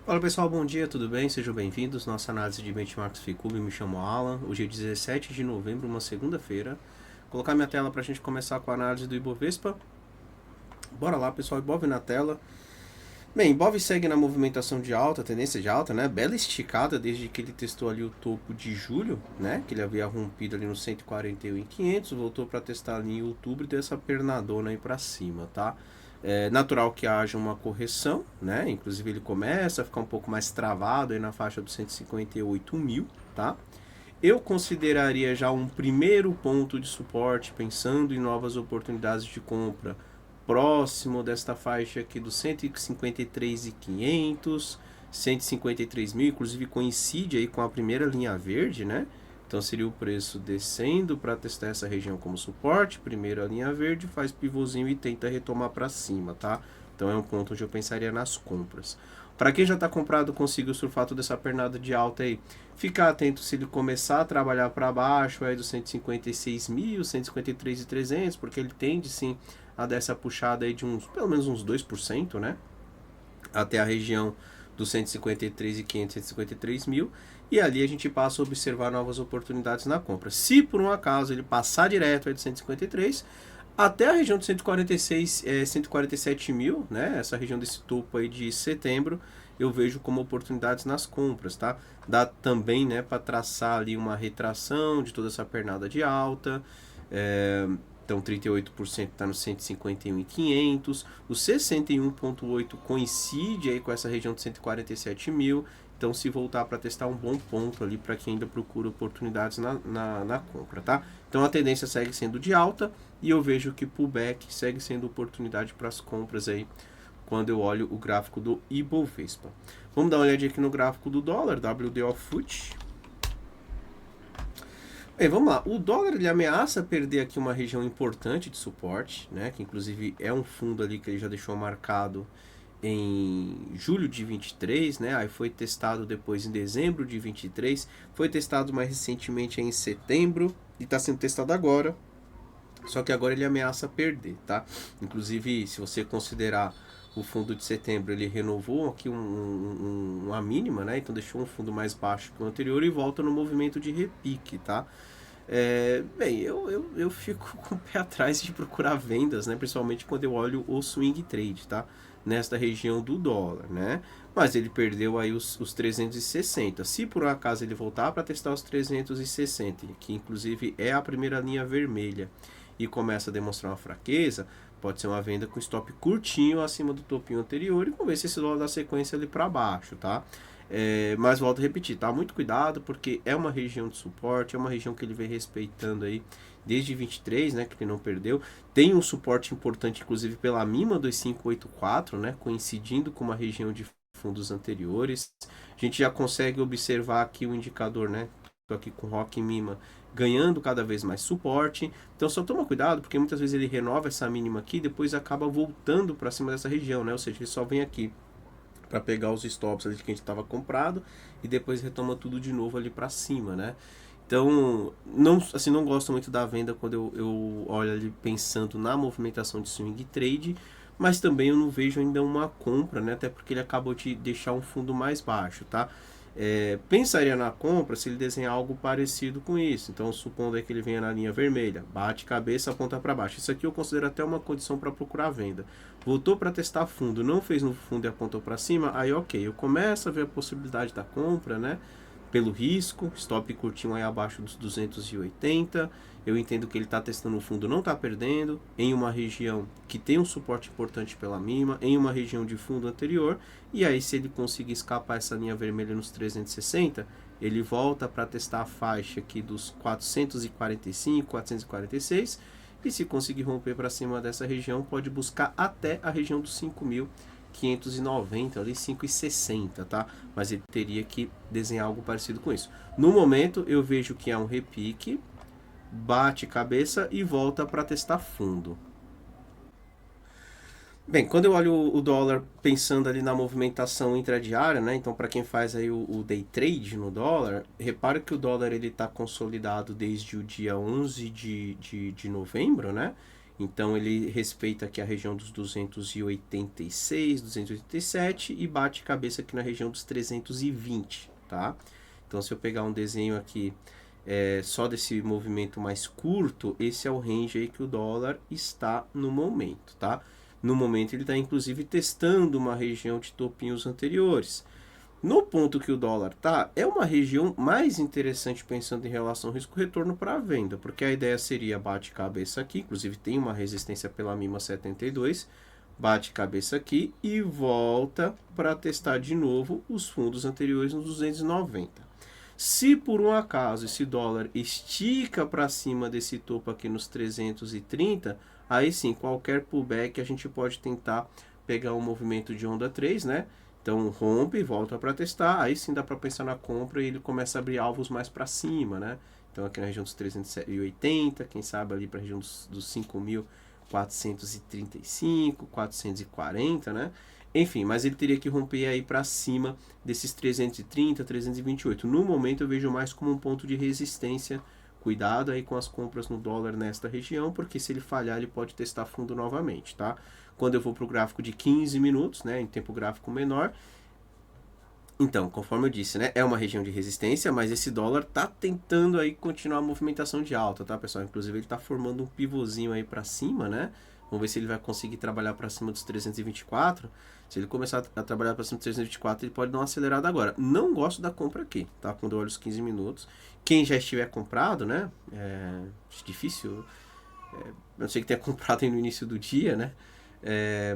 Fala pessoal, bom dia, tudo bem? Sejam bem-vindos. Nossa análise de benchmarks Ficube, me chamo Alan. Hoje é 17 de novembro, uma segunda-feira. Vou colocar minha tela para a gente começar com a análise do Ibovespa. Bora lá, pessoal, Ibov na tela. Bem, Ibov segue na movimentação de alta, tendência de alta, né? Bela esticada desde que ele testou ali o topo de julho, né? Que ele havia rompido ali no 141.500, voltou para testar ali em outubro e deu essa pernadona aí para cima, tá? É natural que haja uma correção, né? Inclusive ele começa a ficar um pouco mais travado aí na faixa dos 158 mil, tá? Eu consideraria já um primeiro ponto de suporte, pensando em novas oportunidades de compra, próximo desta faixa aqui dos 153.500, 153 mil, inclusive coincide aí com a primeira linha verde, né? Então seria o preço descendo para testar essa região como suporte, primeiro a linha verde, faz pivôzinho e tenta retomar para cima, tá? Então é um ponto onde eu pensaria nas compras. Para quem já está comprado, conseguiu surfar toda essa pernada de alta aí. Ficar atento se ele começar a trabalhar para baixo aí dos 156 mil, 153.300, porque ele tende sim a dar essa puxada aí de uns, pelo menos uns 2%, né? Até a região dos 153.500, 153 mil. E ali a gente passa a observar novas oportunidades na compra. Se por um acaso ele passar direto aí de 153, até a região de 146, 147 mil, né? Essa região desse topo aí de setembro, eu vejo como oportunidades nas compras, tá? Dá também, né, para traçar ali uma retração de toda essa pernada de alta. Então 38% está no 151.500, o 61,8 coincide aí com essa região de 147 mil. Então, se voltar para testar um bom ponto ali para quem ainda procura oportunidades na compra, tá? Então, a tendência segue sendo de alta e eu vejo que pullback segue sendo oportunidade para as compras aí quando eu olho o gráfico do Ibovespa. Vamos dar uma olhadinha aqui no gráfico do dólar, WDO FUT. Bem, vamos lá. O dólar ele ameaça perder aqui uma região importante de suporte, né? Que inclusive é um fundo ali que ele já deixou marcado em julho de 23, né? Aí foi testado depois em dezembro de 23, foi testado mais recentemente em setembro e está sendo testado agora. Só que agora ele ameaça perder, tá? Inclusive, se você considerar o fundo de setembro, ele renovou aqui uma mínima, né? Então deixou um fundo mais baixo que o anterior e volta no movimento de repique, tá? Bem, eu fico com o pé atrás de procurar vendas, né? Principalmente quando eu olho o swing trade, tá? Nesta região do dólar, né? Mas ele perdeu aí os 360. Se por um acaso ele voltar para testar os 360, que inclusive é a primeira linha vermelha, e começa a demonstrar uma fraqueza, pode ser uma venda com stop curtinho acima do topinho anterior e vamos ver se esse dólar dá sequência ali para baixo, tá? Mas volto a repetir, tá? Muito cuidado porque é uma região de suporte, é uma região que ele vem respeitando aí desde 23, né, que ele não perdeu. Tem um suporte importante, inclusive, pela MIMA 2584, né, coincidindo com uma região de fundos anteriores. A gente já consegue observar aqui o indicador, né? Estou aqui com Rock Mima ganhando cada vez mais suporte. Então só toma cuidado porque muitas vezes ele renova essa mínima aqui e depois acaba voltando para cima dessa região, né? Ou seja, ele só vem aqui para pegar os stops ali que a gente estava comprado e depois retoma tudo de novo ali para cima, né? Então, não gosto muito da venda quando eu olho ali pensando na movimentação de swing trade, mas também eu não vejo ainda uma compra, né? Até porque ele acabou de deixar um fundo mais baixo, tá? Pensaria na compra se ele desenhar algo parecido com isso. Então, supondo que ele venha na linha vermelha, bate cabeça, aponta para baixo. Isso aqui eu considero até uma condição para procurar venda. Voltou para testar fundo, não fez no fundo e apontou para cima, aí ok, eu começo a ver a possibilidade da compra, né? Pelo risco, stop curtinho aí abaixo dos 280. Eu entendo que ele está testando o fundo, não está perdendo, em uma região que tem um suporte importante pela mínima, em uma região de fundo anterior, e aí se ele conseguir escapar essa linha vermelha nos 360, ele volta para testar a faixa aqui dos 445, 446, e se conseguir romper para cima dessa região, pode buscar até a região dos 5.590, ali 5,60, tá? Mas ele teria que desenhar algo parecido com isso. No momento, eu vejo que é um repique, bate cabeça e volta para testar fundo. Bem, quando eu olho o dólar pensando ali na movimentação intradiária, né? Então, para quem faz aí o day trade no dólar, repare que o dólar ele está consolidado desde o dia 11 de novembro, né? Então ele respeita aqui a região dos 286, 287 e bate cabeça aqui na região dos 320, tá? Então se eu pegar um desenho aqui só desse movimento mais curto, esse é o range aí que o dólar está no momento, tá? No momento ele está inclusive testando uma região de topinhos anteriores. No ponto que o dólar tá, é uma região mais interessante pensando em relação ao risco-retorno para a venda, porque a ideia seria bate cabeça aqui, inclusive tem uma resistência pela mínima 72, bate cabeça aqui e volta para testar de novo os fundos anteriores nos 290. Se por um acaso esse dólar estica para cima desse topo aqui nos 330, aí sim, qualquer pullback a gente pode tentar pegar um movimento de onda 3, né? Então rompe, volta para testar, aí sim dá para pensar na compra e ele começa a abrir alvos mais para cima, né? Então aqui na região dos 380, quem sabe ali para a região dos 5.435, 440, né? Enfim, mas ele teria que romper aí para cima desses 330, 328. No momento eu vejo mais como um ponto de resistência. Cuidado aí com as compras no dólar nesta região, porque se ele falhar ele pode testar fundo novamente, tá? Quando eu vou para o gráfico de 15 minutos, né, em tempo gráfico menor, então, conforme eu disse, né, é uma região de resistência, mas esse dólar tá tentando aí continuar a movimentação de alta, tá, pessoal? Inclusive ele tá formando um pivôzinho aí para cima, né? Vamos ver se ele vai conseguir trabalhar para cima dos 324. Se ele começar a trabalhar para cima dos 324, ele pode dar uma acelerada agora. Não gosto da compra aqui, tá? Quando eu olho os 15 minutos. Quem já estiver comprado, né? É difícil. Eu sei que tenha comprado aí no início do dia, né?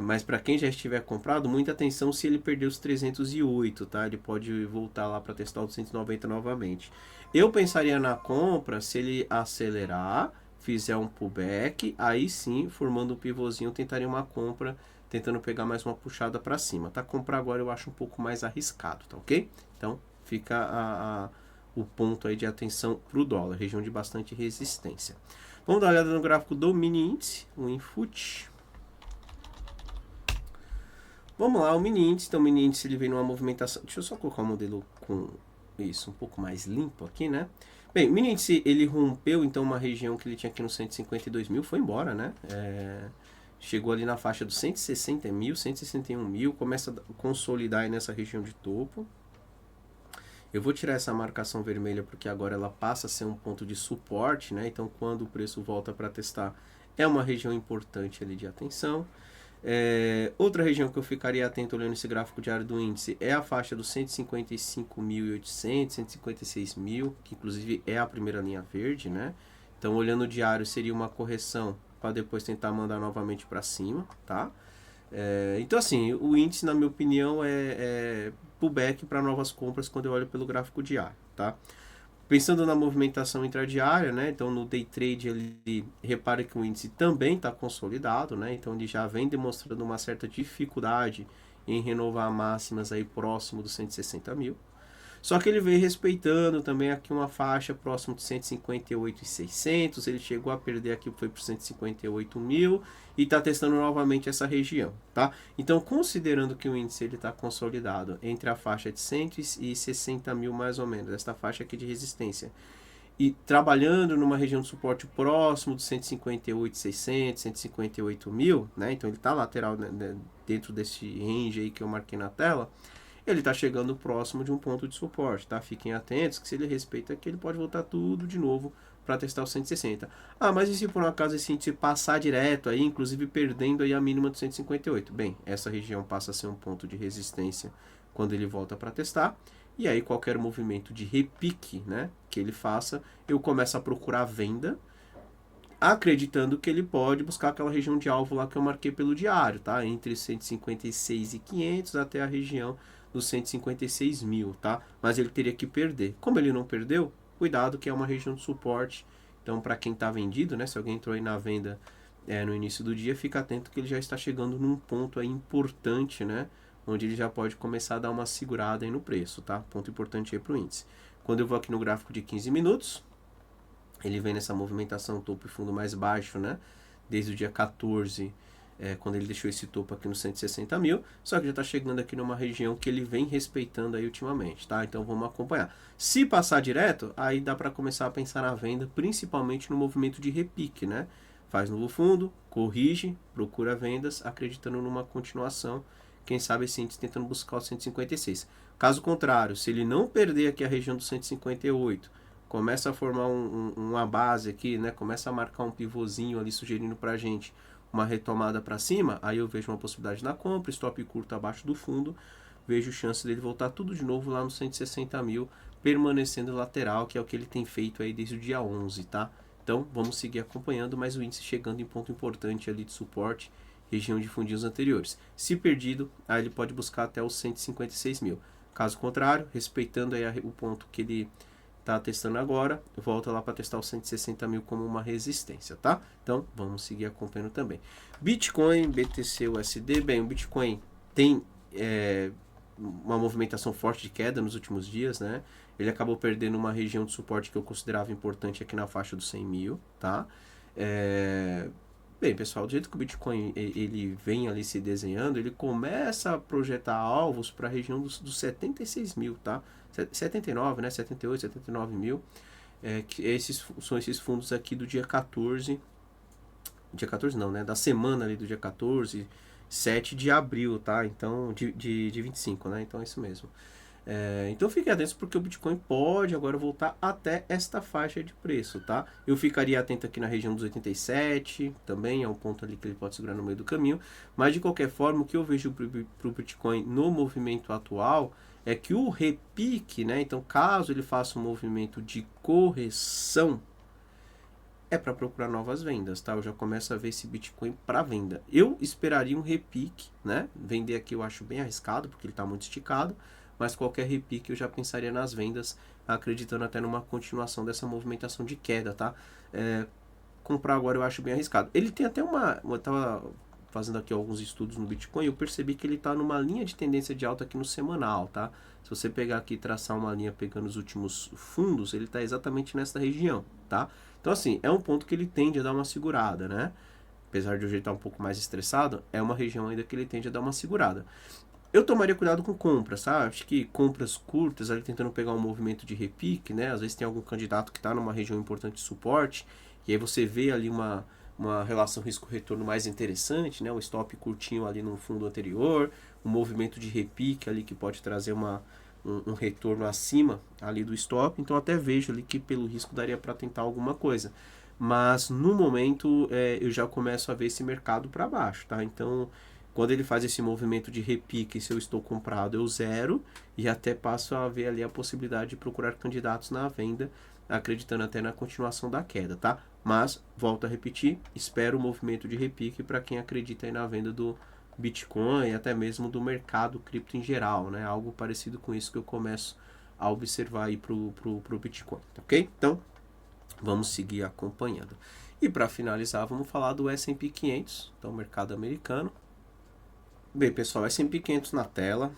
Mas para quem já estiver comprado, muita atenção se ele perder os 308, tá? Ele pode voltar lá para testar os 190 novamente. Eu pensaria na compra se ele acelerar, fizer um pullback, aí sim, formando um pivôzinho, eu tentaria uma compra, tentando pegar mais uma puxada para cima, tá? Comprar agora eu acho um pouco mais arriscado, tá ok? Então fica o ponto aí de atenção para o dólar, região de bastante resistência. Vamos dar uma olhada no gráfico do mini índice, o Infut. Vamos lá, o mini índice. Então, o mini índice ele vem numa movimentação. Deixa eu só colocar o modelo com isso um pouco mais limpo aqui, né? Bem, o mini índice ele rompeu então uma região que ele tinha aqui no 152 mil, foi embora, né? Chegou ali na faixa dos 160 mil, 161 mil, começa a consolidar aí nessa região de topo. Eu vou tirar essa marcação vermelha porque agora ela passa a ser um ponto de suporte, né? Então, quando o preço volta para testar, é uma região importante ali de atenção. Outra região que eu ficaria atento olhando esse gráfico diário do índice é a faixa dos 155.800, 156 mil, que inclusive é a primeira linha verde, né? Então, olhando o diário, seria uma correção para depois tentar mandar novamente para cima, tá? Então, assim, o índice, na minha opinião, é pullback para novas compras quando eu olho pelo gráfico diário, tá? Pensando na movimentação intradiária, né? Então no day trade ele repara que o índice também está consolidado, né? Então ele já vem demonstrando uma certa dificuldade em renovar máximas aí próximo dos 160 mil. Só que ele vem respeitando também aqui uma faixa próximo de 158.600, ele chegou a perder aqui, foi por 158 mil e está testando novamente essa região, tá? Então, considerando que o índice está consolidado entre a faixa de 160 mil mais ou menos, esta faixa aqui de resistência, e trabalhando numa região de suporte próximo dos 158.600, 158 mil, né? Então ele está lateral, né, dentro desse range aí que eu marquei na tela, ele está chegando próximo de um ponto de suporte, tá? Fiquem atentos que se ele respeita aqui, ele pode voltar tudo de novo para testar o 160. Ah, mas e se por um acaso esse índice passar direto aí, inclusive perdendo aí a mínima do 158? Bem, essa região passa a ser um ponto de resistência quando ele volta para testar. E aí qualquer movimento de repique, né, que ele faça, eu começo a procurar venda, acreditando que ele pode buscar aquela região de alvo lá que eu marquei pelo diário, tá? Entre 156.500 até a região dos 156 mil, tá? Mas ele teria que perder. Como ele não perdeu, cuidado que é uma região de suporte. Então, para quem está vendido, né? Se alguém entrou aí na venda no início do dia, fica atento que ele já está chegando num ponto aí importante, né? Onde ele já pode começar a dar uma segurada aí no preço, tá? Ponto importante aí para o índice. Quando eu vou aqui no gráfico de 15 minutos, ele vem nessa movimentação topo e fundo mais baixo, né? Desde o dia 14, quando ele deixou esse topo aqui no 160 mil, só que já está chegando aqui numa região que ele vem respeitando aí ultimamente, tá? Então vamos acompanhar. Se passar direto, aí dá para começar a pensar na venda, principalmente no movimento de repique, né? faz novo fundo, corrige, procura vendas, acreditando numa continuação, quem sabe esse índice tentando buscar o 156. Caso contrário, se ele não perder aqui a região do 158, começa a formar uma base aqui, né? Começa a marcar um pivôzinho ali sugerindo pra gente uma retomada para cima, aí eu vejo uma possibilidade na compra, stop curto abaixo do fundo, vejo chance dele voltar tudo de novo lá no 160 mil, permanecendo lateral, que é o que ele tem feito aí desde o dia 11, tá? Então, vamos seguir acompanhando, mas o índice chegando em ponto importante ali de suporte, região de fundinhos anteriores. Se perdido, aí ele pode buscar até os 156 mil. Caso contrário, respeitando aí o ponto que ele está testando agora, volta lá para testar os 160 mil como uma resistência, tá? Então, vamos seguir acompanhando também. Bitcoin, BTC, USD, bem, o Bitcoin tem uma movimentação forte de queda nos últimos dias, né? Ele acabou perdendo uma região de suporte que eu considerava importante aqui na faixa dos 100 mil, tá? Bem, pessoal, do jeito que o Bitcoin ele vem ali se desenhando, ele começa a projetar alvos para a região dos 76 mil, tá? 79, né? 78, 79 mil. São esses fundos aqui do dia 14. Dia 14 não, né? Da semana ali do dia 14, 7 de abril, tá? Então, de 25, né? Então é isso mesmo. Então fiquem atentos porque o Bitcoin pode agora voltar até esta faixa de preço, tá? Eu ficaria atento aqui na região dos 87, também é um ponto ali que ele pode segurar no meio do caminho, mas de qualquer forma o que eu vejo para o Bitcoin no movimento atual é que o repique, né? Então caso ele faça um movimento de correção, é para procurar novas vendas, tá? Eu já começo a ver esse Bitcoin para venda. Eu esperaria um repique, né? Vender aqui eu acho bem arriscado porque ele está muito esticado, mas qualquer repique eu já pensaria nas vendas, acreditando até numa continuação dessa movimentação de queda, tá? Comprar agora eu acho bem arriscado. Ele tem até eu tava fazendo aqui alguns estudos no Bitcoin, eu percebi que ele está numa linha de tendência de alta aqui no semanal, tá? Se você pegar aqui e traçar uma linha pegando os últimos fundos, ele está exatamente nessa região, tá? Então assim, é um ponto que ele tende a dar uma segurada, né? Apesar de hoje ele estar um pouco mais estressado, é uma região ainda que ele tende a dar uma segurada. Eu tomaria cuidado com compras, sabe? Acho que compras curtas, ali tentando pegar um movimento de repique, né? Às vezes tem algum candidato que está numa região importante de suporte, e aí você vê ali uma relação risco-retorno mais interessante, né? Um stop curtinho ali no fundo anterior, um movimento de repique ali que pode trazer um retorno acima ali do stop. Então até vejo ali que pelo risco daria para tentar alguma coisa. Mas no momento eu já começo a ver esse mercado para baixo, tá? Então quando ele faz esse movimento de repique, se eu estou comprado, eu zero e até passo a ver ali a possibilidade de procurar candidatos na venda, acreditando até na continuação da queda, tá? Mas, volto a repetir, espero o movimento de repique para quem acredita aí na venda do Bitcoin e até mesmo do mercado cripto em geral, né? Algo parecido com isso que eu começo a observar aí pro Bitcoin, ok? Então, vamos seguir acompanhando. E para finalizar, vamos falar do S&P 500, então mercado americano. Bem, pessoal, S&P 500 na tela.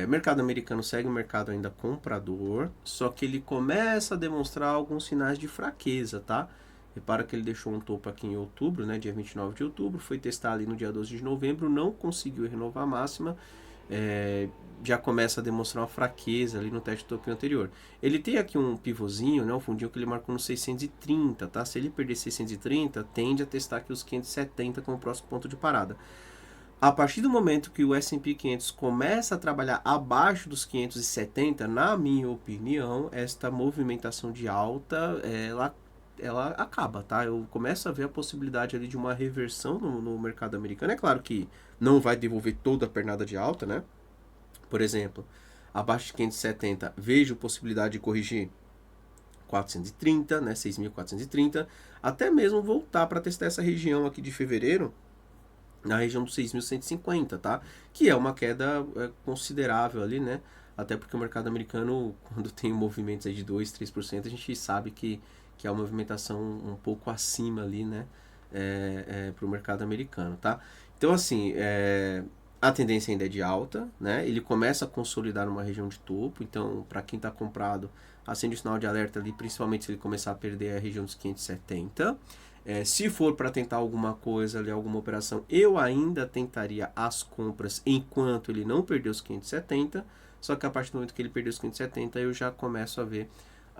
Mercado americano segue o mercado ainda comprador, só que ele começa a demonstrar alguns sinais de fraqueza, tá? Repara que ele deixou um topo aqui em outubro, né, dia 29 de outubro, foi testar ali no dia 12 de novembro, não conseguiu renovar a máxima, já começa a demonstrar uma fraqueza ali no teste de topo anterior. Ele tem aqui um pivôzinho, né, um fundinho que ele marcou no 630, tá? Se ele perder 630, tende a testar aqui os 570 como próximo ponto de parada. A partir do momento que o S&P 500 começa a trabalhar abaixo dos 570, na minha opinião, esta movimentação de alta, ela acaba, tá? Eu começo a ver a possibilidade ali de uma reversão no mercado americano. É claro que não vai devolver toda a pernada de alta, né? Por exemplo, abaixo de 570, vejo possibilidade de corrigir 430, né? 6.430, até mesmo voltar para testar essa região aqui de fevereiro, na região dos 6.150, tá? Que é uma queda considerável ali, né? Até porque o mercado americano, quando tem movimentos aí de 2, 3%, a gente sabe que é uma movimentação um pouco acima ali, né? Para o mercado americano, tá? Então, assim, a tendência ainda é de alta, né? Ele começa a consolidar numa região de topo, então, para quem está comprado, acende o sinal de alerta ali, principalmente se ele começar a perder a região dos 570. Se for para tentar alguma coisa ali, alguma operação, eu ainda tentaria as compras enquanto ele não perder os 570, só que a partir do momento que ele perder os 570, eu já começo a ver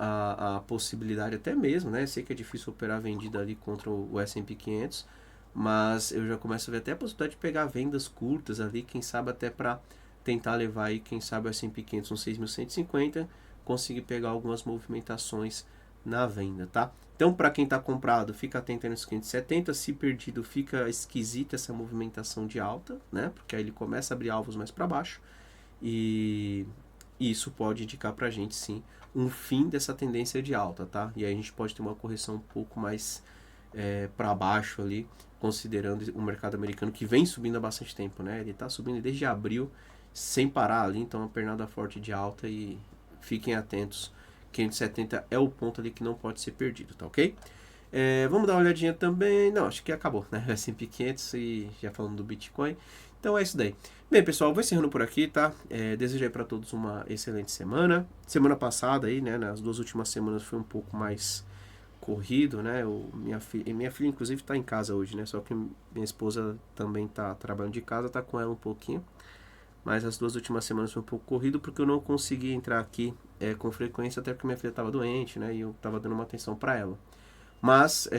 a possibilidade até mesmo, né? Sei que é difícil operar vendida ali contra o S&P 500, mas eu já começo a ver até a possibilidade de pegar vendas curtas ali, quem sabe até para tentar levar aí, quem sabe o S&P 500 uns 6.150, conseguir pegar algumas movimentações na venda, tá? Então, para quem está comprado, fica atento aí nos 570, se perdido, fica esquisita essa movimentação de alta, né? Porque aí ele começa a abrir alvos mais para baixo e isso pode indicar para a gente, sim, um fim dessa tendência de alta, tá? E aí a gente pode ter uma correção um pouco mais para baixo ali, considerando o mercado americano que vem subindo há bastante tempo, né? Ele está subindo desde abril sem parar ali, então uma pernada forte de alta e fiquem atentos. 570 é o ponto ali que não pode ser perdido, tá ok? Vamos dar uma olhadinha também. Não, acho que acabou, né? S&P 500 e já falando do Bitcoin. Então é isso daí. Bem, pessoal, vou encerrando por aqui, tá? Desejo aí para todos uma excelente semana. Semana passada aí, né? Nas 2 últimas semanas foi um pouco mais corrido, né? Minha filha, inclusive, está em casa hoje, né? Só que minha esposa também está trabalhando de casa, tá com ela um pouquinho. Mas as 2 últimas semanas foi um pouco corrido porque eu não consegui entrar aqui com frequência, até porque minha filha estava doente, né? E eu estava dando uma atenção para ela. Mas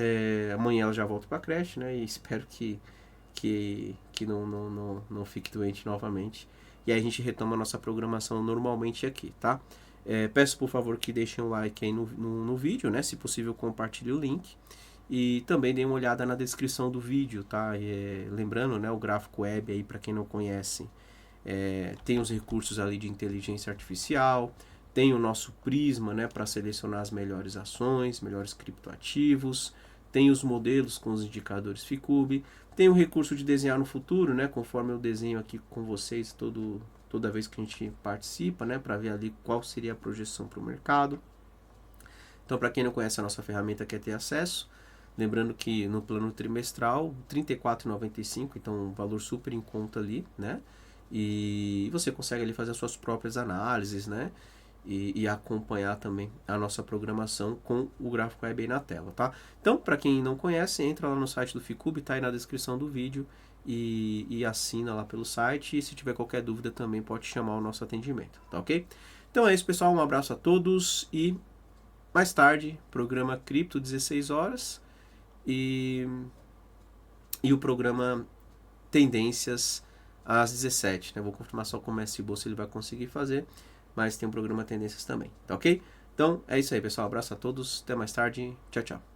amanhã ela já volta para a creche, né? E espero que não fique doente novamente. E aí a gente retoma a nossa programação normalmente aqui, tá? Peço por favor que deixem um like aí no vídeo, né? Se possível, compartilhe o link. E também dê uma olhada na descrição do vídeo, tá? Lembrando, né? O gráfico web aí, para quem não conhece, tem os recursos ali de inteligência artificial, tem o nosso Prisma, né, para selecionar as melhores ações, melhores criptoativos, tem os modelos com os indicadores Ficube, tem o recurso de desenhar no futuro, né, conforme eu desenho aqui com vocês toda vez que a gente participa, né, para ver ali qual seria a projeção para o mercado. Então, para quem não conhece a nossa ferramenta, quer ter acesso, lembrando que no plano trimestral, R$ 34,95, então um valor super em conta ali, né? E você consegue ali fazer as suas próprias análises, né? E acompanhar também a nossa programação com o gráfico web aí na tela, tá? Então, para quem não conhece, entra lá no site do Ficube, tá aí na descrição do vídeo e assina lá pelo site. E se tiver qualquer dúvida também pode chamar o nosso atendimento, tá ok? Então é isso, pessoal. Um abraço a todos e mais tarde, programa Cripto 16 horas e o programa Tendências às 17, né? Vou confirmar só com o Mestre Bolsa se ele vai conseguir fazer, mas tem um programa Tendências também, tá ok? Então é isso aí, pessoal. Abraço a todos, até mais tarde, tchau, tchau.